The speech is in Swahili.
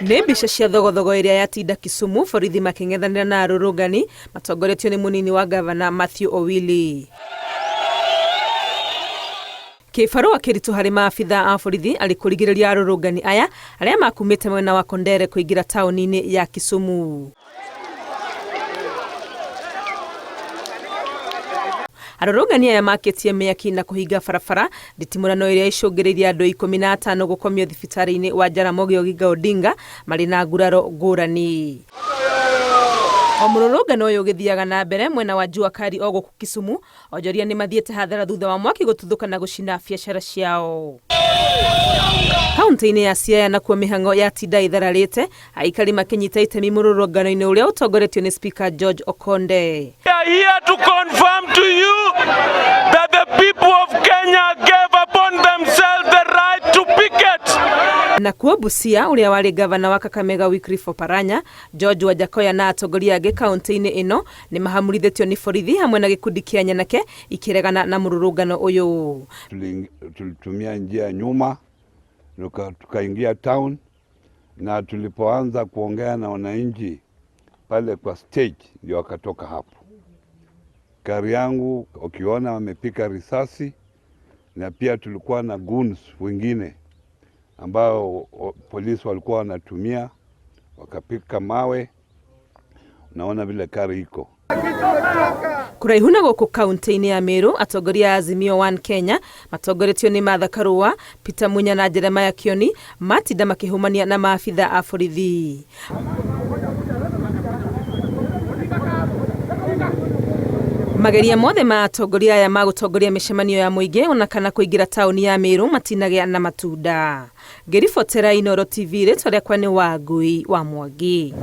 Nĩ mbica cia thogothogo ĩrĩa yatinda Kisumu, borithi makĩng'ethanĩra na arũrũngani matongoretio nĩ mũnini wa gavana Matthew Owili. Kĩbarũa kĩritũ harĩ maabitha a borithi arĩ kũrigĩrĩria arũrũngani aya arĩa makumĩte mwena wa Kondere kũingĩra taũni-inĩ ya Kisumu. Arũrũngani aya makĩtie mĩaki na kũhinga barabara, nditimũrano ĩrĩa icũngĩrĩirie andũ 15 gũkomio thibitarĩ-inĩ wa Jaramogi Oginga Odinga marĩ na nguraro ngũrani. O mũrũrũngano ũyũ ũgĩthiaga na mbere mwena wa Juakari o gũkũ Kisumu, onjoria nĩ mathiĩte hathara thutha wa mwaki gũtuthũka na gũcina biacara ciao. Kaunti-inĩ ya Siaya nakuo mĩhang'o yatinda ithararĩte, aikari makĩnyita itemi mũrũrũngano-inĩ ũrĩa ũtongoretio nĩ Speaker George Okonde. We are here to confirm to you that the people of Kenya gave upon themselves the right to picket. Nakuo Busia ũrĩa warĩ gavana wa Kakamega Wycliffe Oparanya, George Wajakoya na atongoria angĩ kaunti-inĩ ĩno nĩ mahamurithĩtio nĩ borithi hamwe na gĩkundi kĩa Nyanake ikĩregana na mũrũrũngano ũyũ. Tulitumia njia nyuma tukaingia town, na tulipoanza kuongea na wananchi pale kwa stage ndio wakatoka hapo. Gari yangu ukiona wamepika risasi, na pia tulikuwa na goons wengine ambao polisi walikuwa wanatumia, wakapika mawe. Naona vile gari iko. Kuraihu na gũkũ kaunti-inĩ ya Meru, atongoria Azimio One Kenya matongoretio nĩ Martha Karua, Peter Munya na Jeremiah Kioni matinda makĩhũmania na maabitha a borithi. Mageria mothe ma atongoria aya magũtongoria mĩcemanio ya mũingĩ ona kana kũingĩra taũni ya Meru matinagĩa na matunda. Ngĩribotera Inooro TV, rĩtwa rĩakwa nĩ Wangui wa Mwangi.